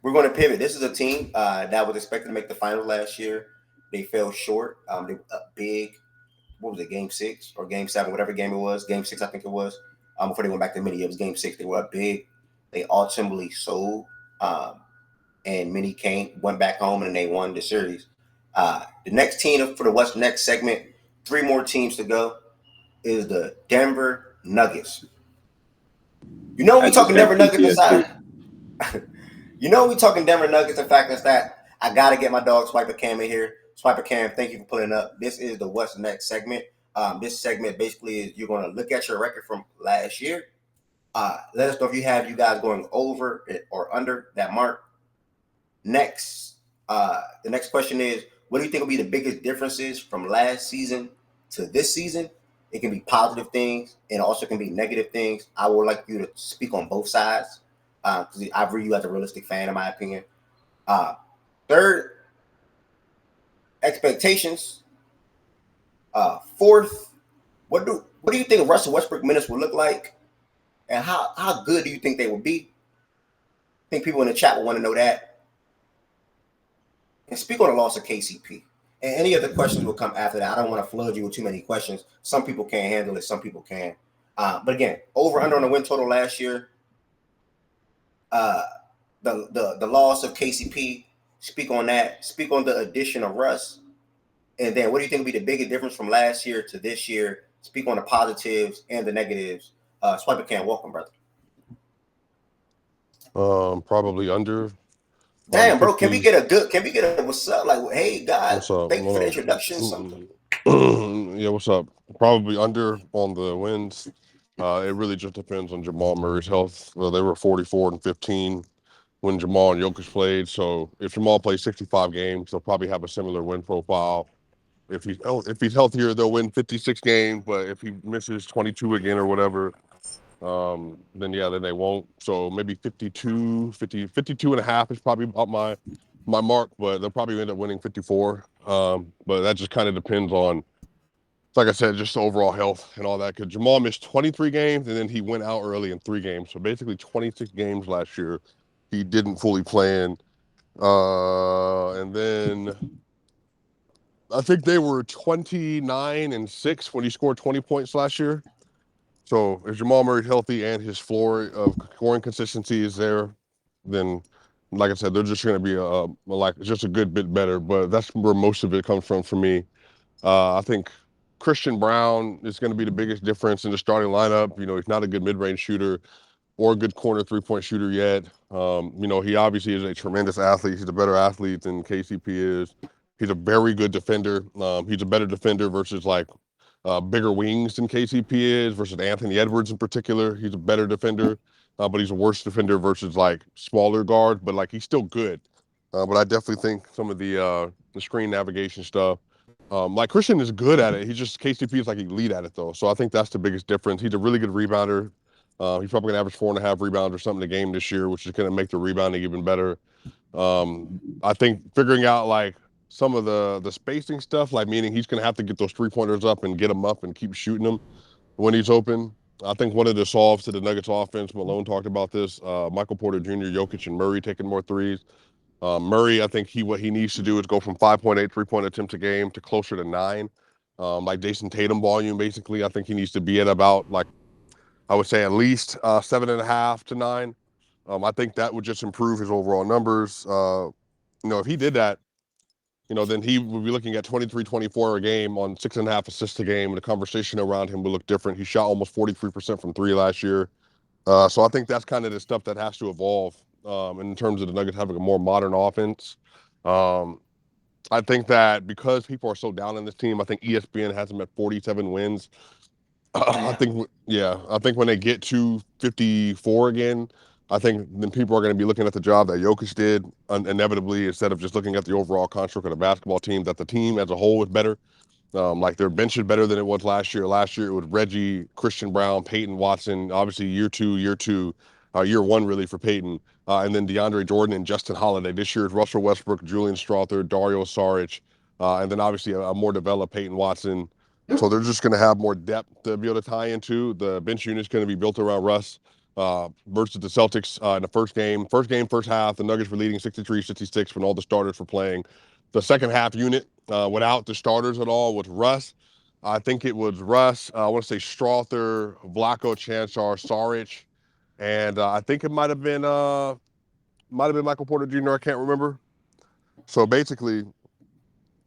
we're going to pivot. This is a team that was expected to make the final last year. They fell short. They were up big. What was it? Game 6 or Game 7, whatever game it was. Game 6, I think it was. Before they went back to mini, it was Game 6. They were up big. They ultimately sold, and mini went back home and they won the series. The next team for the West next segment, 3 more teams to go, is the Denver Nuggets. You know we talking Denver Nuggets inside. You know we talking Denver Nuggets. The fact is that I gotta get my dog Swiper Cam in here. Swiper Cam, thank you for putting up. This is the What's Next segment. This segment basically is you're going to look at your record from last year. Let us know if you guys going over or under that mark. Next, the next question is, what do you think will be the biggest differences from last season to this season? It can be positive things and also can be negative things. I would like you to speak on both sides because I view you as a realistic fan, in my opinion. Third, expectations. Fourth, what do you think Russell Westbrook minutes will look like, and how good do you think they will be? I think people in the chat will want to know that. And speak on the loss of KCP. And any other questions will come after that. I don't want to flood you with too many questions. Some people can't handle it. Some people can. But again, over under on the win total last year. The loss of KCP. Speak on that. Speak on the addition of Russ. And then what do you think will be the biggest difference from last year to this year? Speak on the positives and the negatives. Swiper Cam, welcome, brother. Probably under. Damn, bro, can we get a what's up? Like, hey, guys, thank you for the introduction. Something. Yeah, what's up? Probably under on the wins. It really just depends on Jamal Murray's health. They were 44-15 when Jamal and Jokic played. So if Jamal plays 65 games, they'll probably have a similar win profile. If he's healthier, they'll win 56 games. But if he misses 22 again or whatever, then they won't. So maybe 52 and a half is probably about my mark, but they'll probably end up winning 54. But that just kind of depends on, like I said, just the overall health and all that. Because Jamal missed 23 games and then he went out early in 3 games. So basically 26 games last year he didn't fully play in. And then I think they were 29-6 when he scored 20 points last year. So if Jamal Murray's healthy and his floor of scoring consistency is there, then, like I said, they're just going to be just a good bit better. But that's where most of it comes from for me. I think Christian Braun is going to be the biggest difference in the starting lineup. He's not a good mid-range shooter or a good corner three-point shooter yet. He obviously is a tremendous athlete. He's a better athlete than KCP is. He's a very good defender. He's a better defender versus bigger wings than KCP is versus Anthony Edwards in particular. He's a better defender, but he's a worse defender versus smaller guards, but he's still good. But I definitely think some of the screen navigation stuff, Christian is good at it. KCP is elite at it though. So I think that's the biggest difference. He's a really good rebounder. He's probably gonna average 4.5 rebounds or something a game this year, which is gonna make the rebounding even better. I think figuring out some of the spacing stuff, meaning he's going to have to get those 3-pointers up and get them up and keep shooting them when he's open. I think one of the solves to the Nuggets offense, Malone talked about this, Michael Porter Jr., Jokic, and Murray taking more threes. Murray, I think what he needs to do is go from 5.8 3-point attempts a game to closer to 9. Jason Tatum volume, basically. I think he needs to be at about, I would say at least 7.5 to 9. I think that would just improve his overall numbers. If he did that, then he would be looking at 23-24 a game on 6.5 assists a game, and the conversation around him would look different. He shot almost 43% from 3 last year. So I think that's kind of the stuff that has to evolve in terms of the Nuggets having a more modern offense. I think that because people are so down on this team, I think ESPN has them at 47 wins. I think when they get to 54 again, I think then people are going to be looking at the job that Jokic did inevitably instead of just looking at the overall construct of the basketball team, that the team as a whole is better. Their bench is better than it was last year. Last year it was Reggie, Christian Braun, Peyton Watson, obviously year one really for Peyton, and then DeAndre Jordan and Justin Holiday. This year it's Russell Westbrook, Julian Strawther, Dario Saric, and then obviously a more developed Peyton Watson. So they're just going to have more depth to be able to tie into. The bench unit's going to be built around Russ. versus the Celtics in the first game. First half, the Nuggets were leading 63-66 when all the starters were playing. The second half unit without the starters at all was Russ. I think it was Russ. I want to say Strother, Vlaco, Chancellor, Saric, and I think it might have been Michael Porter Jr. I can't remember. So basically,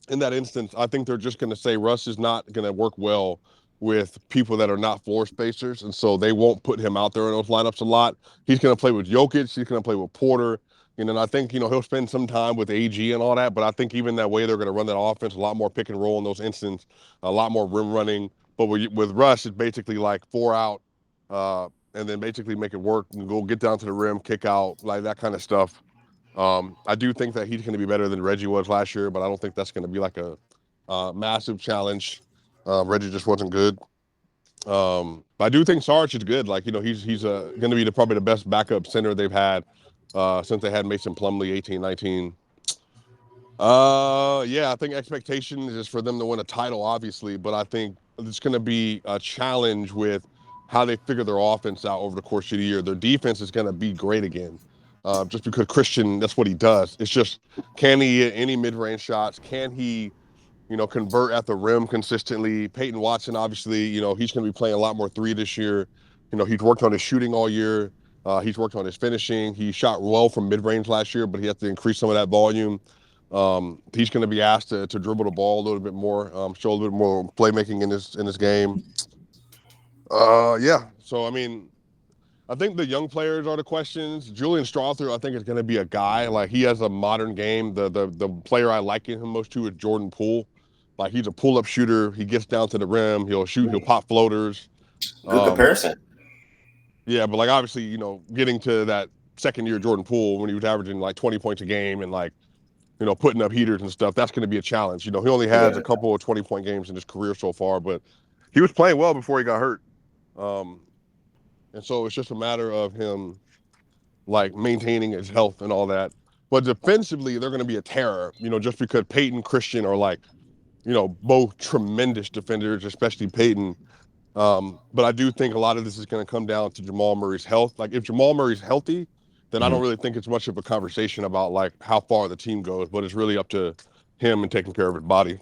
in that instance, I think they're just going to say Russ is not going to work well with people that are not floor spacers, and so they won't put him out there in those lineups a lot. He's going to play with Jokic. He's going to play with Porter. And I think he'll spend some time with AG and all that. But I think even that way they're going to run that offense a lot more pick and roll in those instances, a lot more rim running. But with Russ, it's basically like 4 out, and then basically make it work and go get down to the rim, kick out, like that kind of stuff. I do think that he's going to be better than Reggie was last year, but I don't think that's going to be like a massive challenge. Reggie just wasn't good. But I do think Sarge is good. Like, he's going to be probably the best backup center they've had since they had Mason Plumlee 18-19. Yeah, I think expectation is for them to win a title, obviously, but I think it's going to be a challenge with how they figure their offense out over the course of the year. Their defense is going to be great again. Just because Christian, that's what he does. It's just, can he hit any mid-range shots? Can he, convert at the rim consistently? Peyton Watson, obviously, he's going to be playing a lot more three this year. He's worked on his shooting all year. He's worked on his finishing. He shot well from mid-range last year, but he has to increase some of that volume. He's going to be asked to dribble the ball a little bit more, show a little bit more playmaking in this game. Yeah. So, I mean, I think the young players are the questions. Julian Strother, I think, is going to be a guy. Like, he has a modern game. The player I like him most to is Jordan Poole. Like, he's a pull-up shooter. He gets down to the rim. He'll shoot. He'll pop floaters. Good comparison. Yeah, but, like, obviously, getting to that second year Jordan Poole when he was averaging, like, 20 points a game and, like, putting up heaters and stuff, that's going to be a challenge. He only has a couple of 20-point games in his career so far, but he was playing well before he got hurt. And so it's just a matter of him, like, maintaining his health and all that. But defensively, they're going to be a terror, just because Peyton, Christian are, like, both tremendous defenders, especially Peyton. But I do think a lot of this is going to come down to Jamal Murray's health. Like, if Jamal Murray's healthy, then I don't really think it's much of a conversation about, like, how far the team goes, but it's really up to him and taking care of his body.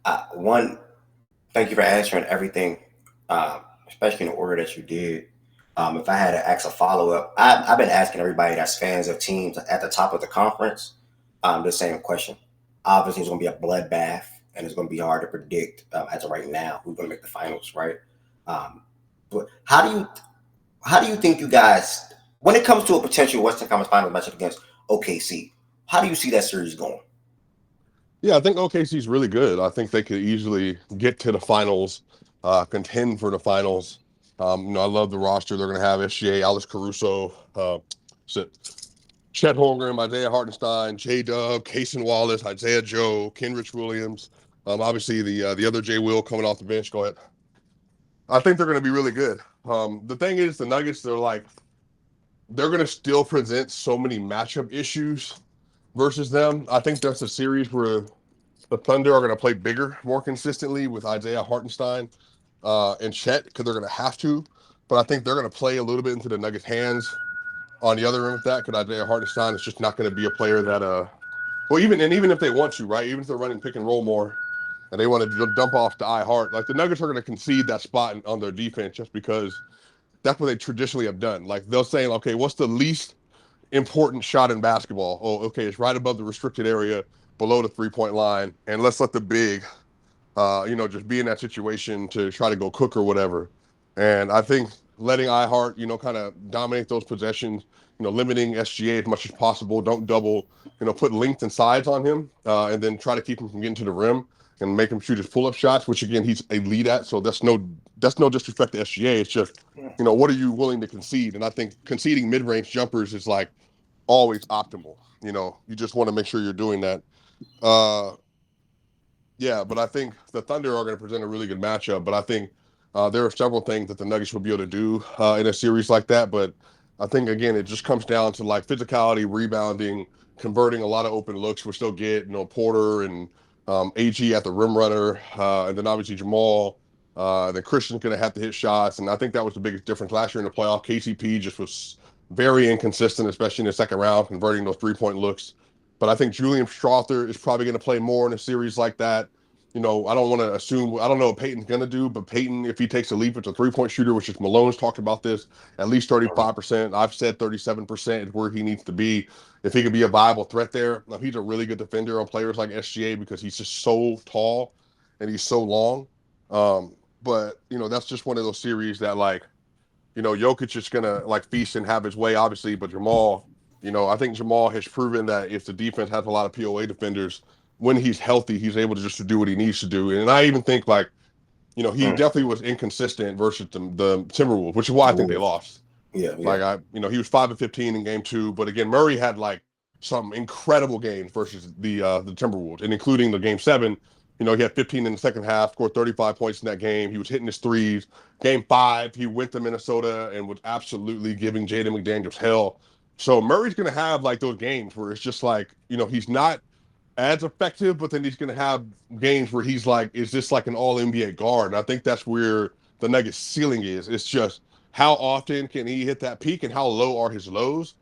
Thank you for answering everything, especially in the order that you did. If I had to ask a follow-up, I've been asking everybody that's fans of teams at the top of the conference the same question. Obviously, it's going to be a bloodbath, and it's going to be hard to predict as of right now who's going to make the finals, right? But how do you think you guys, when it comes to a potential Western Conference Finals matchup against OKC, how do you see that series going? Yeah, I think OKC is really good. I think they could easily get to the finals, contend for the finals. I love the roster. They're going to have SGA, Alex Caruso, Chet Holmgren, Isaiah Hartenstein, J-Dub, Cason Wallace, Isaiah Joe, Kenrich Williams. Obviously, the other Jay Will coming off the bench. Go ahead. I think they're going to be really good. The thing is, the Nuggets, they're going to still present so many matchup issues versus them. I think that's a series where the Thunder are going to play bigger, more consistently with Isaiah Hartenstein and Chet, because they're going to have to. But I think they're going to play a little bit into the Nuggets' hands on the other end of that, because Isaiah Hartenstein is just not going to be a player that even if they want to, right? Even if they're running pick and roll more and they want to dump off to Hart, like, the Nuggets are going to concede that spot on their defense just because that's what they traditionally have done. Like, they'll say, okay, what's the least important shot in basketball? Oh, okay, it's right above the restricted area, below the three-point line, and let's let the big, just be in that situation to try to go cook or whatever. And I think letting Hart, kind of dominate those possessions, limiting SGA as much as possible, don't double, put length and size on him, and then try to keep him from getting to the rim and make him shoot his pull-up shots, which, again, he's elite at. So that's no disrespect to SGA. It's just, what are you willing to concede? And I think conceding mid-range jumpers is, like, always optimal. You just want to make sure you're doing that. Yeah, but I think the Thunder are going to present a really good matchup. But I think there are several things that the Nuggets will be able to do in a series like that. But I think, again, it just comes down to, like, physicality, rebounding, converting a lot of open looks. We'll still get, Porter and AG at the rim runner, and then obviously Jamal. Then Christian's going to have to hit shots, and I think that was the biggest difference last year in the playoff. KCP just was very inconsistent, especially in the second round, converting those 3-point looks. But I think Julian Strother is probably going to play more in a series like that. I don't want to assume. I don't know what Peyton's going to do, but Peyton, if he takes a leap, it's a 3-point shooter, which is Malone's talked about this, at least 35%. I've said 37% is where he needs to be if he can be a viable threat there. Now, he's a really good defender on players like SGA because he's just so tall and he's so long. But that's just one of those series that Jokic is gonna feast and have his way, obviously. But Jamal, I think Jamal has proven that if the defense has a lot of POA defenders, when he's healthy, he's able to just do what he needs to do. And I even think he definitely was inconsistent versus the Timberwolves, which is why I think they lost. Yeah. He was 5 of 15 in game 2, but again, Murray had some incredible games versus the Timberwolves, and including the game 7. He had 15 in the second half, scored 35 points in that game. He was hitting his threes. Game 5, he went to Minnesota and was absolutely giving Jaden McDaniels hell. So Murray's going to have those games where it's just he's not as effective, but then he's going to have games where he's is this an all NBA guard? And I think that's where the Nuggets ceiling is. It's just how often can he hit that peak and how low are his lows?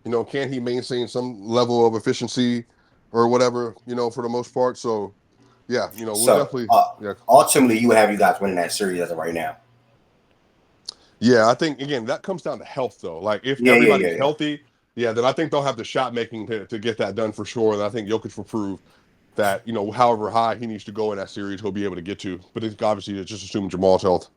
Can he maintain some level of efficiency or whatever, for the most part? So, yeah, we'll definitely. Ultimately, you have you guys winning that series as of right now. Yeah, I think again that comes down to health, though. If everybody's healthy, then I think they'll have the shot making to get that done for sure. And I think Jokic will prove that however high he needs to go in that series, he'll be able to get to. But it's obviously just assuming Jamal's health.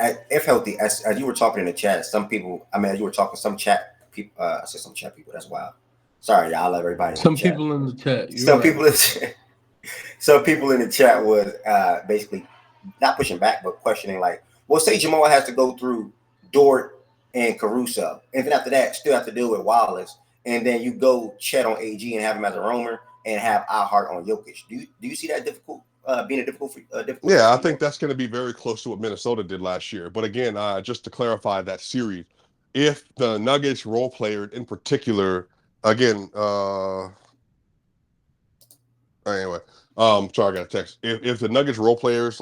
If healthy, as you were talking in the chat, some people. I mean, as you were talking, some chat people. I said some chat people. That's wild. Sorry, y'all. I love everybody. Some people in the chat. Some people in the chat. Some people in the chat was basically not pushing back, but questioning say Jamal has to go through Dort and Caruso, and then after that, still have to deal with Wallace, and then you go Chet on AG and have him as a roamer, and have Ihart on Jokic. Do you see that difficult? Being a difficult. Yeah, I think that's going to be very close to what Minnesota did last year. But again, just to clarify that series, if the Nuggets role player in particular, again, anyway, sorry, I got a text. If the Nuggets role players,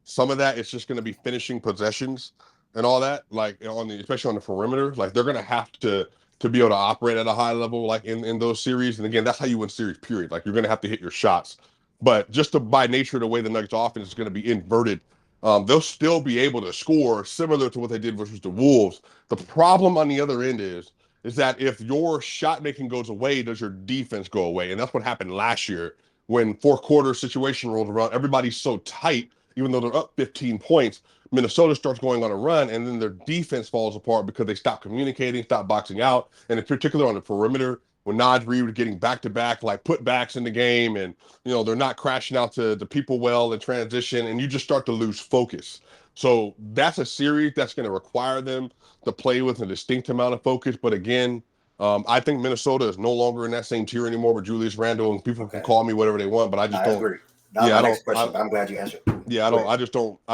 some of that, it's just going to be finishing possessions and all that, especially on the perimeter, they're going to have to be able to operate at a high level, in those series. And again, that's how you win series, period. You're going to have to hit your shots. But just by nature of the way the Nuggets offense is going to be inverted, they'll still be able to score similar to what they did versus the Wolves. The problem on the other end is that if your shot making goes away, does your defense go away? And that's what happened last year when fourth quarter situation rolled around. Everybody's so tight, even though they're up 15 points, Minnesota starts going on a run, and then their defense falls apart because they stop communicating, stop boxing out, and in particular on the perimeter, when Naj Reid was getting back-to-back putbacks in the game, and they're not crashing out to the people well in transition, and you just start to lose focus. So that's a series that's going to require them to play with a distinct amount of focus. But again, I think Minnesota is no longer in that same tier anymore with Julius Randle, and people can call me whatever they want, but I just don't agree. Next question, but I'm glad you answered. Yeah, I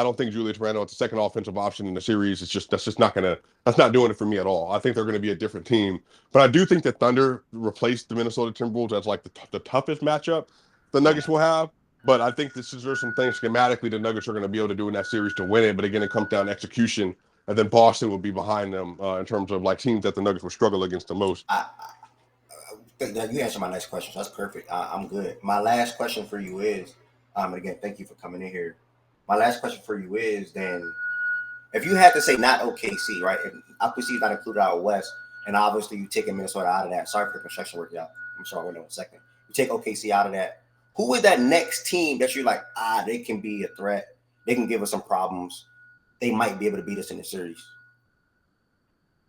don't think Julius Randle is the second offensive option in the series. That's not doing it for me at all. I think they're going to be a different team. But I do think the Thunder replaced the Minnesota Timberwolves as the toughest matchup the Nuggets will have. But I think there's some things schematically the Nuggets are going to be able to do in that series to win it. But again, it comes down to execution. And then Boston will be behind them in terms of teams that the Nuggets will struggle against the most. You answered my next question. So that's perfect. I'm good. My last question for you is, and again, thank you for coming in here. My last question for you is then, if you had to say not OKC, right? If OKC is not included out west, and obviously you taking Minnesota out of that. Sorry for the construction work, y'all. I'm sorry, wait a second. You take OKC out of that. Who is that next team that you're they can be a threat? They can give us some problems. They might be able to beat us in the series.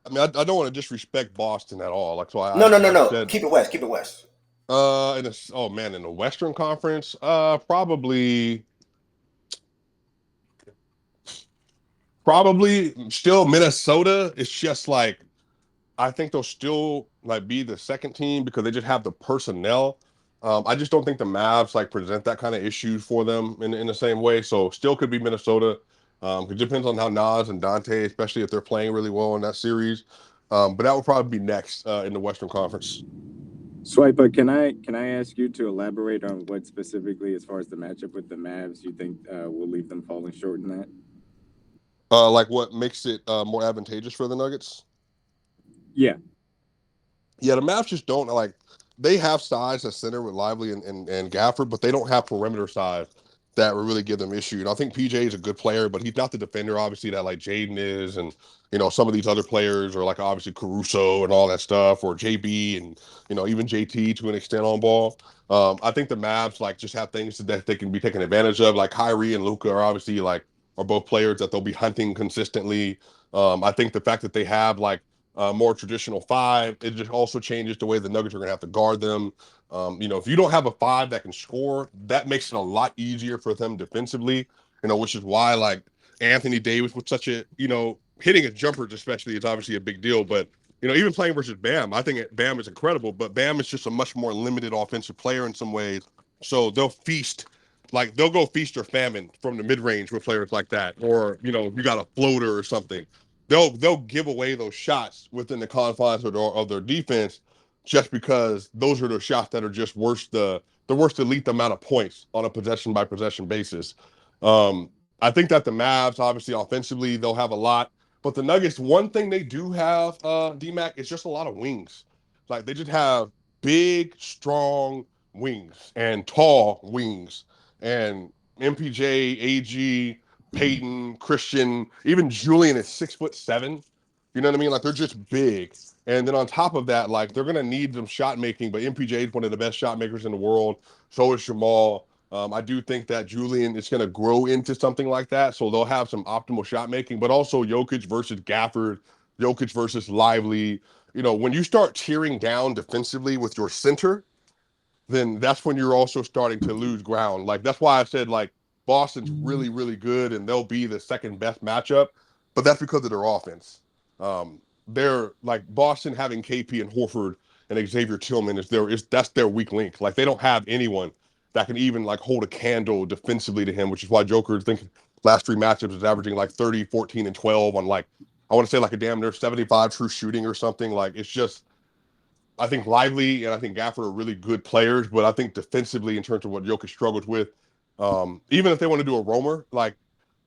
I mean, I don't want to disrespect Boston at all. No. Keep it west. Keep it west. In the Western Conference, probably still Minnesota. It's just I think they'll still be the second team because they just have the personnel. I just don't think the Mavs present that kind of issue for them in the same way. So still could be Minnesota. It depends on how Naz and Dante, especially if they're playing really well in that series. But that would probably be next in the Western Conference. Swiper, can I ask you to elaborate on what specifically, as far as the matchup with the Mavs, you think will leave them falling short in that? Like what makes it more advantageous for the Nuggets? Yeah. Yeah, the Mavs just don't like. They have size at center with Lively and Gafford, but they don't have perimeter size that will really give them issue. And I think PJ is a good player, but he's not the defender, obviously, that like Jaden is, and some of these other players are like obviously Caruso and all that stuff, or JB and even JT to an extent on ball. I think the Mavs like just have things that they can be taken advantage of. Like Kyrie and Luka are obviously like are both players that they'll be hunting consistently. I think the fact that they have like more traditional five. It just also changes the way the Nuggets are going to have to guard them. If you don't have a five that can score, that makes it a lot easier for them defensively. Which is why like Anthony Davis was such a hitting his jumpers especially is obviously a big deal. But even playing versus Bam, I think Bam is incredible. But Bam is just a much more limited offensive player in some ways. So they'll feast. Like they'll go feast or famine from the mid range with players like that, or you got a floater or something they'll give away those shots within the confines of their defense just because those are the shots that are just worst elite amount of points on a possession by possession basis. I think that the Mavs obviously offensively they'll have a lot, but the Nuggets one thing they do have DMAC is just a lot of wings. Like they just have big, strong wings and tall wings and MPJ, AG, Peyton, Christian, even Julian is 6'7". You know what I mean? Like they're just big. And then on top of that, like they're gonna need some shot making, but MPJ is one of the best shot makers in the world. So is Jamal. I do think that Julian is gonna grow into something like that. So they'll have some optimal shot making, but also Jokic versus Gafford, Jokic versus Lively. When you start tearing down defensively with your center, then that's when you're also starting to lose ground. Like that's why I said like Boston's really, really good and they'll be the second best matchup, but that's because of their offense. They're like Boston having KP and Horford and Xavier Tillman that's their weak link. Like they don't have anyone that can even like hold a candle defensively to him, which is why Joker I think last three matchups is averaging like 30, 14, and 12 on like I want to say like a damn near 75 true shooting or something. Like it's just I think Lively and I think Gafford are really good players, but I think defensively, in terms of what Jokic struggles with, even if they want to do a roamer, like,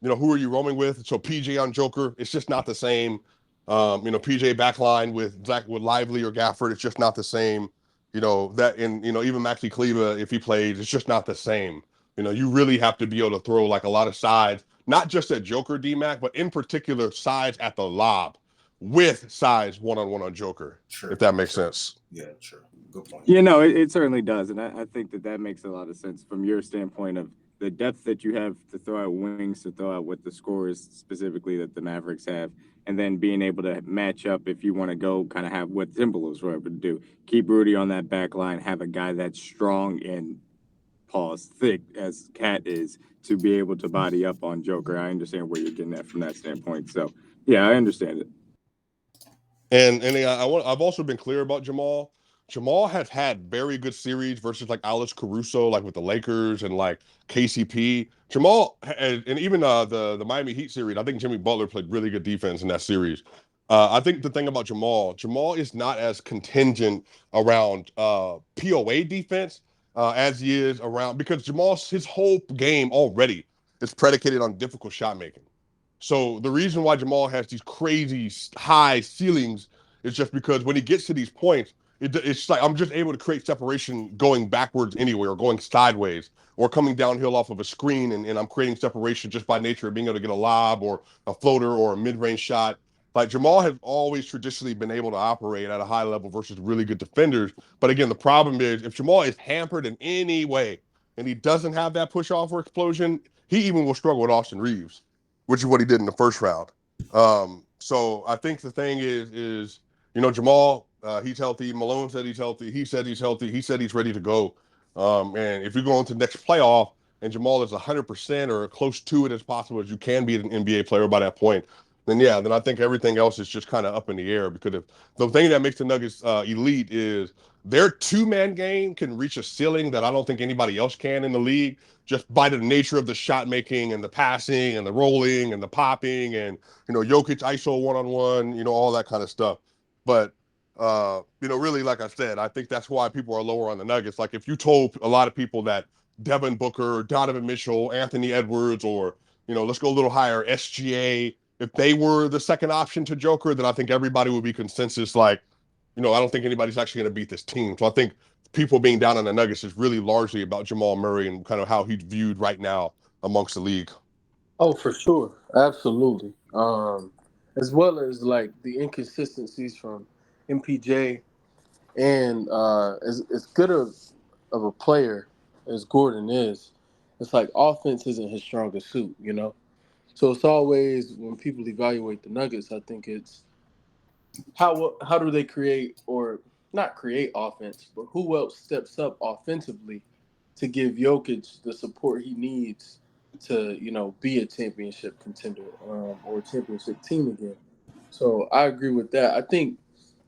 who are you roaming with? So PJ on Joker, it's just not the same. PJ backline with Lively or Gafford, it's just not the same. That and even Maxi Kleba, if he plays, it's just not the same. You really have to be able to throw like a lot of sides, not just at Joker DMAC, but in particular sides at the lob with size one-on-one on Joker, Sure, if that makes sure. sense. Yeah, sure. Good point. It certainly does. And I think that makes a lot of sense from your standpoint of the depth that you have to throw out wings, to throw out what the scorers specifically that the Mavericks have, and then being able to match up if you want to go kind of have what Timberwolves were able to do. Keep Rudy on that back line, have a guy that's strong and pause thick as Cat is to be able to body up on Joker. I understand where you're getting at from that standpoint. So, yeah, I understand it. And I've also been clear about Jamal. Jamal has had very good series versus like Alex Caruso, like with the Lakers and like KCP. Jamal and even the Miami Heat series, I think Jimmy Butler played really good defense in that series. I think the thing about Jamal is not as contingent around POA defense as he is around because Jamal's his whole game already is predicated on difficult shot making. So the reason why Jamal has these crazy high ceilings is just because when he gets to these points, it's like I'm just able to create separation going backwards anywhere or going sideways or coming downhill off of a screen and I'm creating separation just by nature of being able to get a lob or a floater or a mid-range shot. Like Jamal has always traditionally been able to operate at a high level versus really good defenders. But again, the problem is if Jamal is hampered in any way and he doesn't have that push off or explosion, he even will struggle with Austin Reeves, which is what he did in the first round. So I think the thing is Jamal, he's healthy. Malone said he's healthy. He said he's healthy. He said he's ready to go. And if you go into the next playoff and Jamal is 100% or close to it as possible as you can be an NBA player by that point, then I think everything else is just kind of up in the air because if the thing that makes the Nuggets elite is their two-man game can reach a ceiling that I don't think anybody else can in the league just by the nature of the shot making and the passing and the rolling and the popping and Jokic ISO one-on-one, all that kind of stuff. But really, like I said, I think that's why people are lower on the Nuggets. Like if you told a lot of people that Devin Booker, Donovan Mitchell, Anthony Edwards, or let's go a little higher, SGA, if they were the second option to Joker, then I think everybody would be consensus like, I don't think anybody's actually going to beat this team. So I think people being down on the Nuggets is really largely about Jamal Murray and kind of how he's viewed right now amongst the league. Oh, for sure, absolutely. As well as like the inconsistencies from MPJ, and as good of a player as Gordon is, it's like offense isn't his strongest suit, So it's always when people evaluate the Nuggets, I think it's how do they create or not create offense, but who else steps up offensively to give Jokic the support he needs to be a championship contender or a championship team again. So I agree with that. I think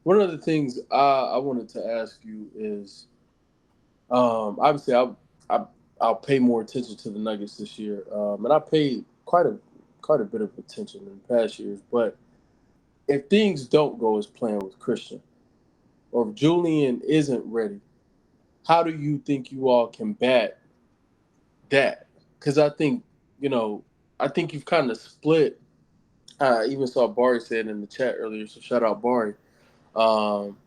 one of the things I wanted to ask you is obviously I'll pay more attention to the Nuggets this year, and I paid quite a bit of attention in past years, but if things don't go as planned with Christian, or if Julian isn't ready, how do you think you all combat that? Because I think you've kind of split. I even saw Bari said in the chat earlier, so shout out Bari. Um,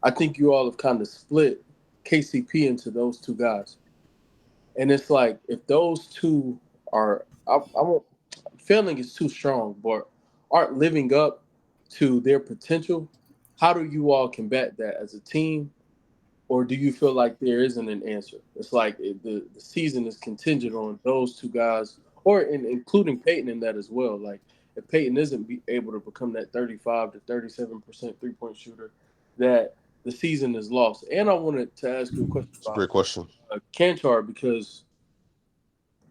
I think you all have kind of split KCP into those two guys, and it's like if those two are, I won't failing is too strong, but aren't living up to their potential. How do you all combat that as a team, or do you feel like there isn't an answer? It's like the season is contingent on those two guys, or including Peyton in that as well. Like if Peyton isn't able to become that 35 to 37% 3-point shooter, that the season is lost. And I wanted to ask you a question It's a about great question. Kantar because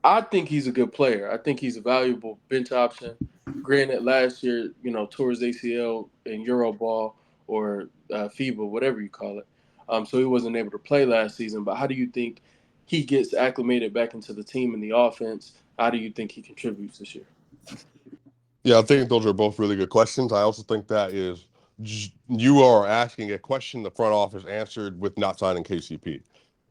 I think he's a good player. I think he's a valuable bench option. Granted, last year, tore his ACL in Euroball or FIBA, whatever you call it. So he wasn't able to play last season. But how do you think he gets acclimated back into the team and the offense? How do you think he contributes this year? Yeah, I think those are both really good questions. I also think that is you are asking a question the front office answered with not signing KCP.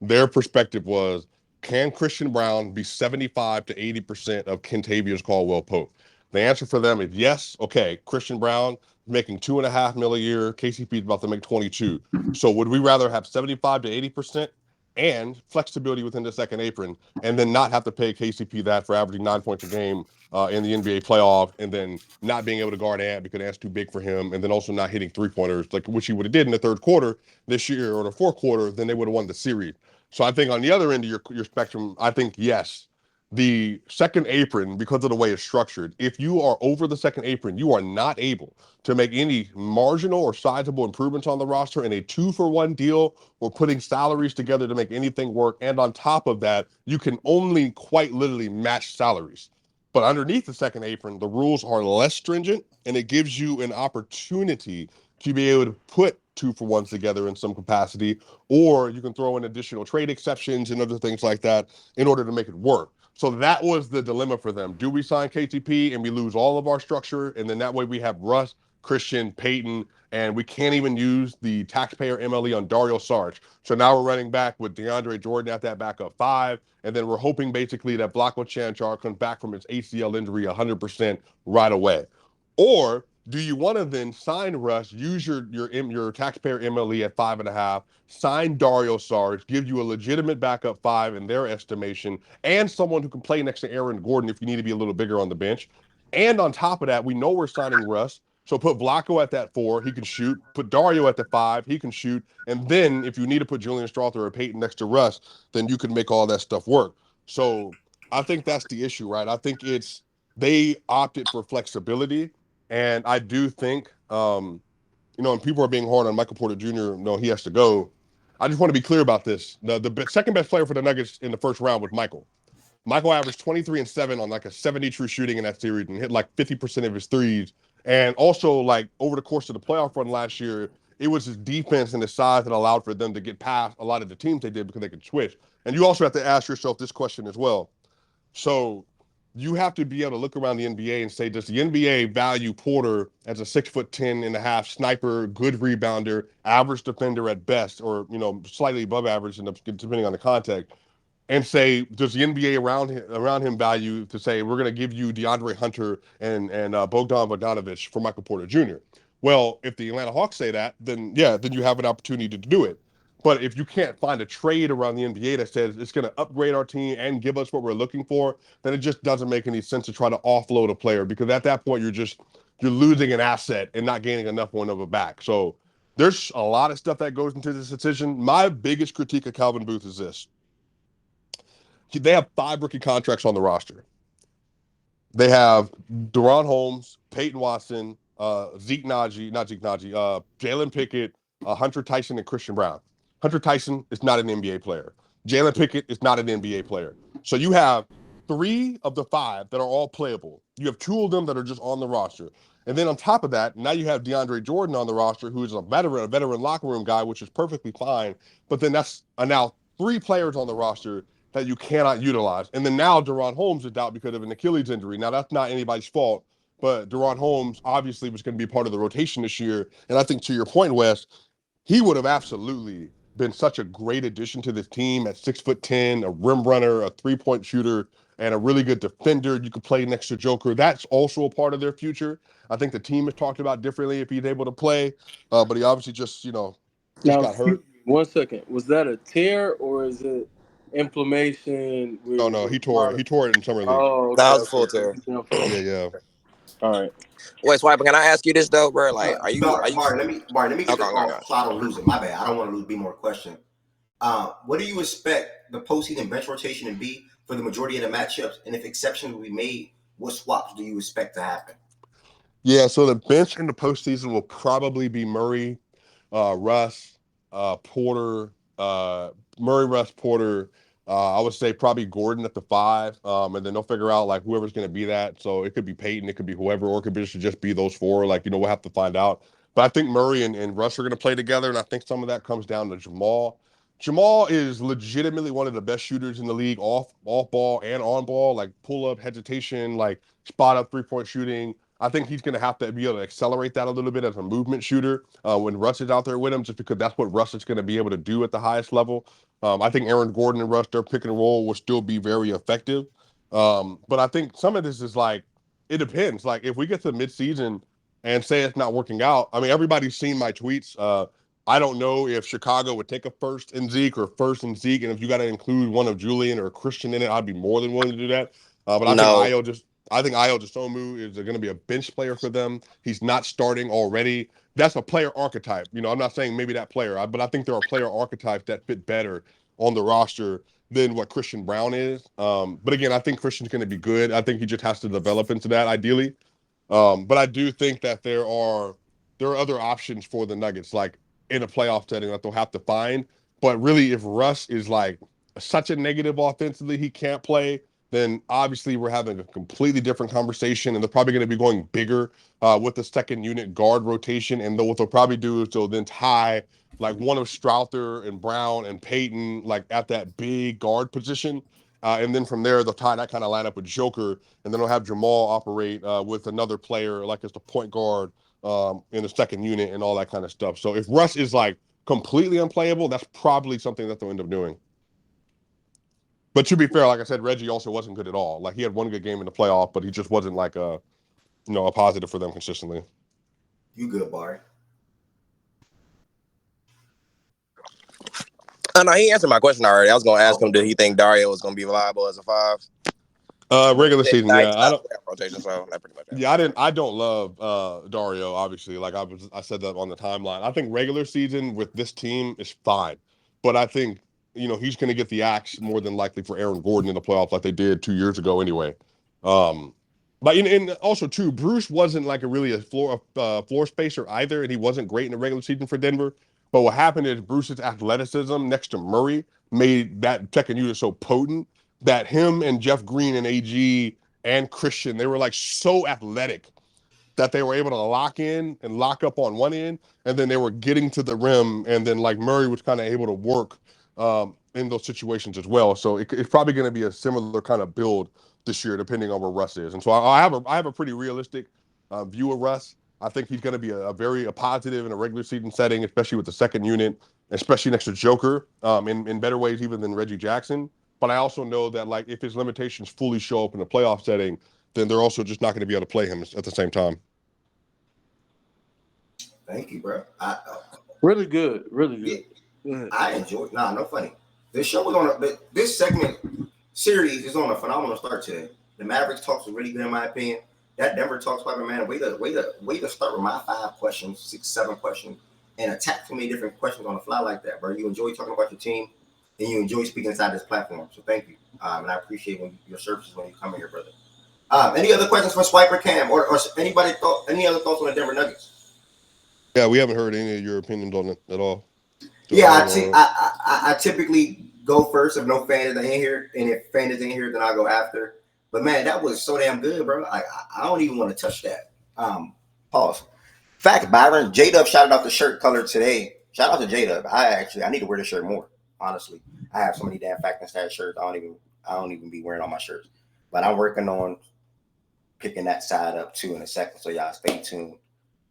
Their perspective was, can Christian Braun be 75 to 80% of Kentavious Caldwell Pope? The answer for them is yes. Okay, Christian Braun making $2.5 million a year. KCP is about to make 22. So would we rather have 75 to 80% and flexibility within the second apron, and then not have to pay KCP that for averaging 9 points a game in the NBA playoff, and then not being able to guard Ant because Ant's too big for him, and then also not hitting 3-pointers, like which he would have did in the third quarter this year or the fourth quarter, then they would have won the series. So I think on the other end of your spectrum, I think yes, the second apron, because of the way it's structured, if you are over the second apron, you are not able to make any marginal or sizable improvements on the roster in a 2-for-1 deal or putting salaries together to make anything work. And on top of that, you can only quite literally match salaries. But underneath the second apron, the rules are less stringent, and it gives you an opportunity to be able to put 2-for-1s together in some capacity, or you can throw in additional trade exceptions and other things like that in order to make it work. So that was the dilemma for them. Do we sign KTP and we lose all of our structure? And then that way we have Russ, Christian, Peyton, and we can't even use the taxpayer MLE on Dario Saric. So now we're running back with DeAndre Jordan at that backup 5. And then we're hoping basically that Blacko Chanchar comes back from his ACL injury 100% right away. Or do you want to then sign Russ, use your taxpayer MLE at 5.5, sign Dario Saric, give you a legitimate backup 5 in their estimation, and someone who can play next to Aaron Gordon if you need to be a little bigger on the bench. And on top of that, we know we're signing Russ. So put Blacko at that 4, he can shoot. Put Dario at the 5, he can shoot. And then if you need to put Julian Strawther or Peyton next to Russ, then you can make all that stuff work. So I think that's the issue, right? I think they opted for flexibility. And I do think, and people are being hard on Michael Porter Jr., no, he has to go. I just want to be clear about this. The second best player for the Nuggets in the first round was Michael. Michael averaged 23 and 7 on like a 70 true shooting in that series and hit like 50% of his threes. And also, like over the course of the playoff run last year, it was his defense and his size that allowed for them to get past a lot of the teams they did because they could switch. And you also have to ask yourself this question as well. So you have to be able to look around the NBA and say, does the NBA value Porter as a 6'10.5" sniper, good rebounder, average defender at best, or slightly above average, depending on the context? and say, does the NBA around him value to say we're going to give you DeAndre Hunter and Bogdan Bogdanovic for Michael Porter Jr.? Well, if the Atlanta Hawks say that, then then you have an opportunity to do it. But if you can't find a trade around the NBA that says it's going to upgrade our team and give us what we're looking for, then it just doesn't make any sense to try to offload a player, because at that point you're losing an asset and not gaining enough one of it back. So there's a lot of stuff that goes into this decision. My biggest critique of Calvin Booth is this: they have 5 rookie contracts on the roster. They have Deron Holmes, Peyton Watson, Jalen Pickett, Hunter Tyson, and Christian Brown. Hunter Tyson is not an NBA player. Jalen Pickett is not an NBA player. So you have 3 of the 5 that are all playable. You have 2 of them that are just on the roster. And then on top of that, now you have DeAndre Jordan on the roster, who's a veteran locker room guy, which is perfectly fine. But then that's now 3 players on the roster that you cannot utilize. And then now Deron Holmes is out because of an Achilles injury. Now, that's not anybody's fault, but Deron Holmes obviously was going to be part of the rotation this year. And I think, to your point, Wes, he would have absolutely been such a great addition to this team at 6'10", a rim runner, a three-point shooter, and a really good defender. You could play next to Joker. That's also a part of their future. I think the team has talked about differently if he's able to play, but he obviously just got hurt. 1 second. Was that a tear or is it inflammation? No, he tore it in summer league. Oh, That was a full tear. Yeah. All right. Wait, Swiper, can I ask you this though, bro? Like, are you? Martin, let me get Okay, this off so I don't lose it. My bad. I don't want to lose. Be more question. What do you expect the postseason bench rotation to be for the majority of the matchups? And if exceptions will be made, what swaps do you expect to happen? Yeah, so the bench in the postseason will probably be Murray, Russ, Porter, Murray, Russ, Porter. I would say probably Gordon at the 5, and then they'll figure out like whoever's going to be that. So it could be Peyton, it could be whoever, or it could just be those 4. Like, we'll have to find out. But I think Murray and Russ are going to play together, and I think some of that comes down to Jamal. Jamal is legitimately one of the best shooters in the league, off ball and on ball, like pull up, hesitation, like spot up 3-point shooting. I think he's going to have to be able to accelerate that a little bit as a movement shooter when Russ is out there with him, just because that's what Russ is going to be able to do at the highest level. I think Aaron Gordon and Russ, their pick and roll will still be very effective. But I think some of this is like, it depends. Like, if we get to midseason and say it's not working out, I mean, everybody's seen my tweets. I don't know if Chicago would take a first in Zeke or first in Zeke, and if you got to include one of Julian or Christian in it, I'd be more than willing to do that. But I think Ayo Dosunmu is going to be a bench player for them. He's not starting already. That's a player archetype. I'm not saying maybe that player, but I think there are player archetypes that fit better on the roster than what Christian Brown is. But again, I think Christian's going to be good. I think he just has to develop into that ideally. But I do think that there are other options for the Nuggets, like in a playoff setting, that they'll have to find. But really, if Russ is like such a negative offensively, he can't play, then obviously we're having a completely different conversation, and they're probably going to be going bigger with the second unit guard rotation. And what they'll probably do is they'll then tie like one of Strouthers and Brown and Peyton like at that big guard position. And then from there, they'll tie that kind of lineup with Joker, and then they'll have Jamal operate with another player like as the point guard in the second unit and all that kind of stuff. So if Russ is like completely unplayable, that's probably something that they'll end up doing. But to be fair, like I said, Reggie also wasn't good at all. Like, he had one good game in the playoff, but he just wasn't like a positive for them consistently. You good, Barry? No, he answered my question already. I was going to ask him, did he think Dario was going to be viable as a 5? Regular season, yeah. I don't rotation, so that pretty much. Yeah, I don't love Dario, obviously. Like I said that on the timeline. I think regular season with this team is fine, but I think he's going to get the axe more than likely for Aaron Gordon in the playoffs, like they did 2 years ago anyway. But and also too, Bruce wasn't like a floor spacer either, and he wasn't great in the regular season for Denver. But what happened is Bruce's athleticism next to Murray made that second unit so potent that him and Jeff Green and AG and Christian, they were like so athletic that they were able to lock in and lock up on one end, and then they were getting to the rim, and then like Murray was kind of able to work in those situations as well. So it's probably going to be a similar kind of build this year, depending on where Russ is. And so I have a pretty realistic view of Russ. I think he's going to be a very positive in a regular season setting, especially with the second unit, especially next to Joker, in better ways even than Reggie Jackson. But I also know that like if his limitations fully show up in a playoff setting, then they're also just not going to be able to play him at the same time. Thank you, bro. Really good. Really good. I enjoyed. Nah, no funny. This show was on. This segment series is on a phenomenal start today. The Mavericks talks were really good in my opinion. That Denver talks, man, way to start with my 5 questions, 6, 7 questions, and attack so many different questions on the fly like that, bro. You enjoy talking about your team, and you enjoy speaking inside this platform. So thank you, and I appreciate your services when you come in here, brother. Any other questions for Swiper Cam or anybody? Any other thoughts on the Denver Nuggets? Yeah, we haven't heard any of your opinions on it at all. I typically go first if no fan is in here, and if fan is in here, then I'll go after. But man, that was so damn good, bro. I don't even want to touch that. Pause. Fact, Byron. J-Dub shouted out the shirt color today. Shout out to J-Dub. I need to wear this shirt more. Honestly, I have so many damn Fact and Stat shirts. I don't even be wearing all my shirts. But I'm working on picking that side up too in a second. So y'all stay tuned.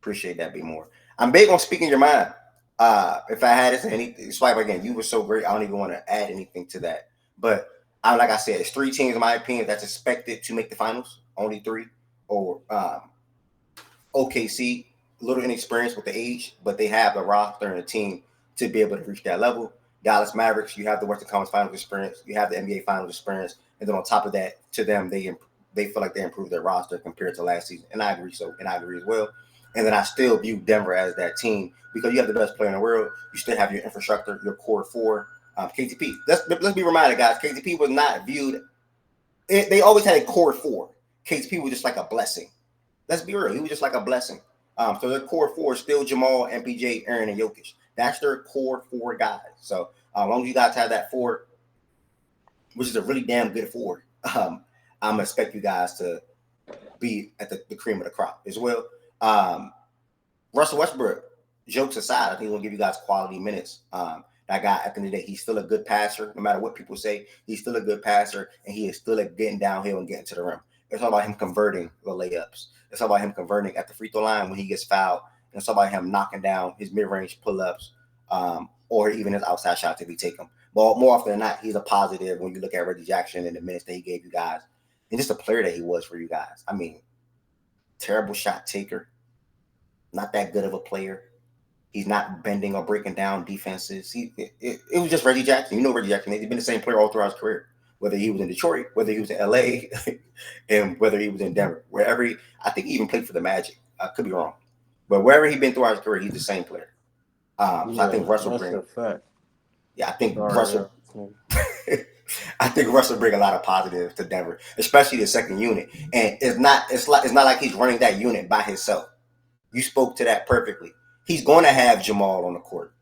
Appreciate that. Be more. I'm big on speaking your mind. If I had anything, Swipe again, you were so great. I don't even want to add anything to that. But like I said, it's 3 teams, in my opinion, that's expected to make the finals. Only 3. Or OKC, a little inexperienced with the age, but they have the roster and a team to be able to reach that level. Dallas Mavericks, you have the Western Conference Finals experience, you have the NBA Finals experience, and then on top of that, to them, they feel like they improved their roster compared to last season, and I agree as well. And then I still view Denver as that team because you have the best player in the world. You still have your infrastructure, your core 4. KTP. Let's be reminded, guys. KTP was not viewed. They always had a core 4. KTP was just like a blessing. Let's be real. He was just like a blessing. So their core 4 is still Jamal, MPJ, Aaron, and Jokic. That's their core 4 guys. So as long as you guys have that 4, which is a really damn good 4, I'm gonna expect you guys to be at the cream of the crop as well. Russell Westbrook, jokes aside, I think he's gonna give you guys quality minutes. That guy, at the end of the day, he's still a good passer. No matter what people say, he's still a good passer, and he is still getting downhill and getting to the rim. It's all about him converting the layups. It's all about him converting at the free throw line when he gets fouled. And it's all about him knocking down his mid-range pull-ups or even his outside shots if he take them. But more often than not, he's a positive when you look at Reggie Jackson and the minutes that he gave you guys. And just the player that he was for you guys. I mean, terrible shot taker. Not that good of a player. He's not bending or breaking down defenses. It was just Reggie Jackson. You know Reggie Jackson. He's been the same player all throughout his career. Whether he was in Detroit, whether he was in LA, and whether he was in Denver. I think he even played for the Magic. I could be wrong. But wherever he's been throughout his career, he's the same player. So I think Russell brings. Yeah, I think Russell. I think Russell bring a lot of positives to Denver, especially the second unit. And it's not like he's running that unit by himself. You spoke to that perfectly. He's going to have Jamal on the court.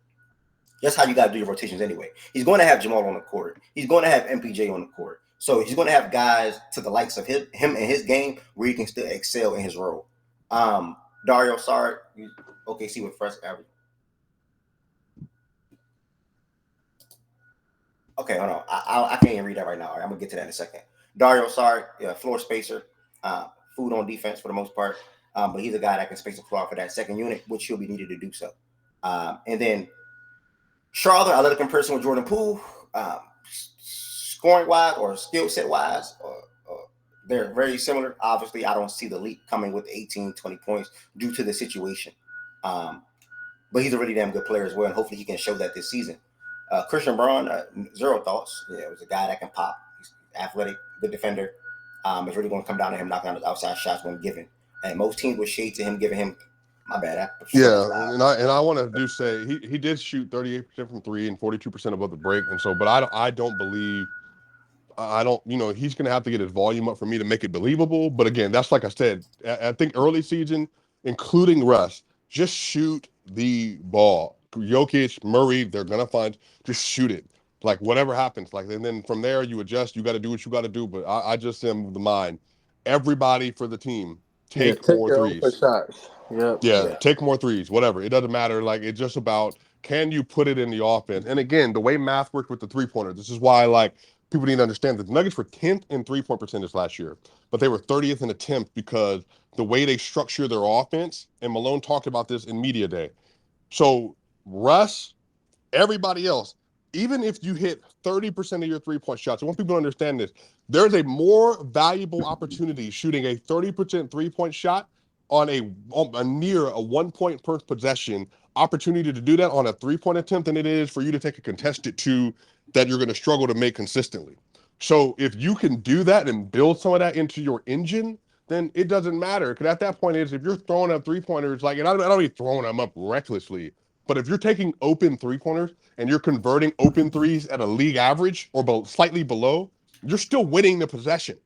That's how you got to do your rotations anyway. He's going to have Jamal on the court. He's going to have MPJ on the court. So he's going to have guys to the likes of him and his game where he can still excel in his role. Dario Saric, OKC with fresh average. Okay, hold on. I can't even read that right now. All right, I'm going to get to that in a second. Dario Saric, floor spacer, food on defense for the most part. But he's a guy that can space the floor for that second unit, which he'll be needed to do so. And then Charlotte, I let a comparison with Jordan Poole, scoring-wise or skill set-wise. They're very similar. Obviously, I don't see the leap coming with 18, 20 points due to the situation. But he's a really damn good player as well, and hopefully he can show that this season. Christian Braun, 0 thoughts. Yeah, it was a guy that can pop. He's athletic, good defender. It's really going to come down to him knocking down his outside shots when given. And most teams would shade to him, giving him, my bad. And I want to say he did shoot 38% from 3 and 42% above the break, and so. But I don't believe. He's going to have to get his volume up for me to make it believable. But again, that's like I said. I think early season, including Russ, just shoot the ball. Jokic, Murray, they're going to just shoot it. Like whatever happens, and then from there you adjust. You got to do what you got to do. But I just am of the mind. Everybody for the team. Take more threes. Take more threes, whatever. It doesn't matter. It's just about, can you put it in the offense? And again, the way math worked with the three-pointer, this is why people need to understand that the Nuggets were 10th in three-point percentage last year, but they were 30th in attempt because the way they structure their offense, and Malone talked about this in media day. So Russ, everybody else, even if you hit 30% of your 3-point shots, I want people to understand this. There's a more valuable opportunity shooting a 30% 3-point shot on a near a 1 point per possession opportunity to do that on a 3-point attempt than it is for you to take a contested 2 that you're going to struggle to make consistently. So if you can do that and build some of that into your engine, then it doesn't matter. Because at that point is if you're throwing up 3-pointers, like, and I don't mean throwing them up recklessly, but if you're taking open 3-pointers and you're converting open threes at a league average or slightly below, you're still winning the possession.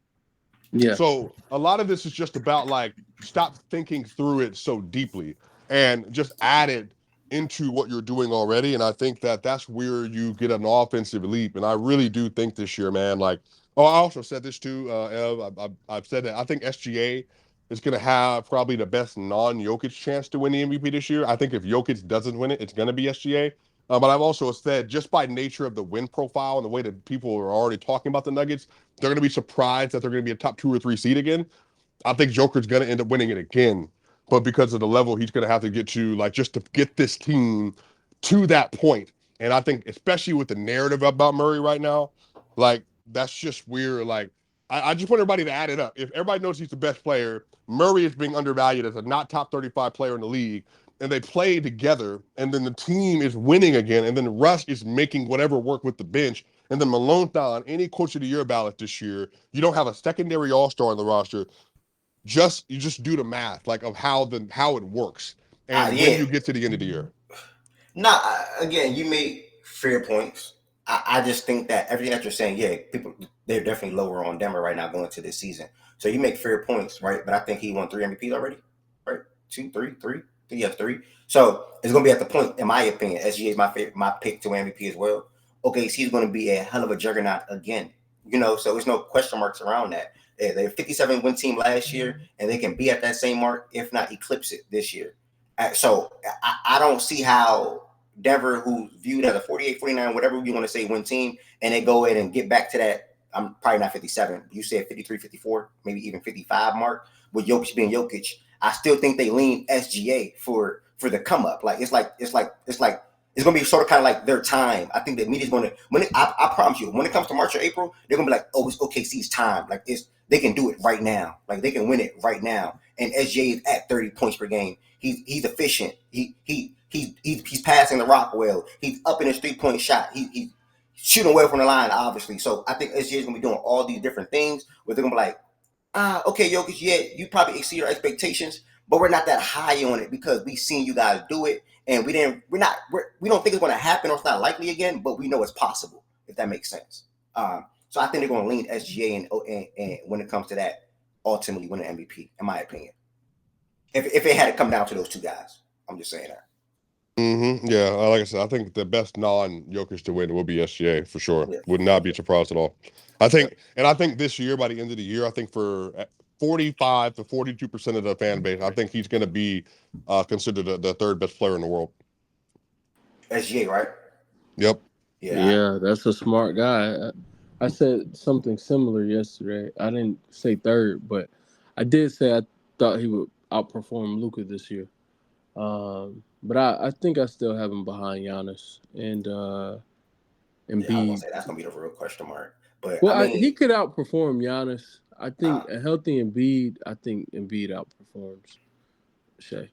Yeah. So a lot of this is just about like stop thinking through it so deeply and just add it into what you're doing already. And I think that that's where you get an offensive leap. And I really do think this year, man, like, I also said this too, Ev, I've said that I think SGA is going to have probably the best non-Jokic chance to win the MVP this year. I think if Jokic doesn't win it, it's going to be SGA. But I've also said just by nature of the win profile and the way that people are already talking about the Nuggets, they're going to be surprised that they're going to be a top 2 or 3 seed again. I think Joker's going to end up winning it again. But because of the level he's going to have to get to, like, just to get this team to that point. And I think, especially with the narrative about Murray right now, like, that's just weird. Like, I just want everybody to add it up. If everybody knows he's the best player, Murray is being undervalued as a not top 35 player in the league, and they play together, and then the team is winning again, and then Russ is making whatever work with the bench, and then Malone's not on any Coach of the Year ballot this year. You don't have a secondary all-star on the roster. You just do the math, like, of how it works, and when you get to the end of the year. Again, you made fair points. I just think that everything that you're saying, yeah, people, they're definitely lower on Denver right now going into this season. So you make fair points, right? But I think he won 3 MVPs already, right? 2, 3, 3. You have 3. So it's going to be at the point, in my opinion, SGA is my pick to MVP as well. Okay, so he's going to be a hell of a juggernaut again. So there's no question marks around that. They're a 57 win team last year, and they can be at that same mark, if not eclipse it this year. So I don't see how Denver, who's viewed as a 48, 49, whatever you want to say, win team, and they go ahead and get back to that. I'm probably not 57. You said 53, 54, maybe even 55 mark with Jokic being Jokic. I still think they lean SGA for the come up. Like it's gonna be sort of kind of like their time. I think the media's gonna I promise you, when it comes to March or April, they're gonna be like, oh, it's OKC's time. Like they can do it right now. Like they can win it right now. And SGA is at 30 points per game. He's efficient. He's passing the rock well. He's up in his 3-point shot. He's shooting well from the line, obviously. So I think SGA is gonna be doing all these different things where they're gonna be like, okay, Jokic, yeah, you probably exceed our expectations, but we're not that high on it because we've seen you guys do it, and we don't think it's going to happen or it's not likely again, but we know it's possible, if that makes sense. So I think they're going to lean SGA and when it comes to that, ultimately win an MVP, in my opinion. If it had to come down to those 2 guys, I'm just saying that. Mm-hmm. Yeah, like I said, I think the best non-Jokic to win will be SGA for sure. Yeah. Would not be surprised at all. I think this year, by the end of the year, I think for 45 to 42% of the fan base, I think he's going to be considered the 3rd best player in the world. SGA, right? Yep. Yeah, that's a smart guy. I said something similar yesterday. I didn't say 3rd, but I did say I thought he would outperform Luka this year. But I think I still have him behind Giannis and Embiid. That's gonna be the real question mark. But well, he could outperform Giannis. I think a healthy Embiid. I think Embiid outperforms Shea.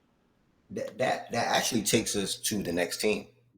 That actually takes us to the next team.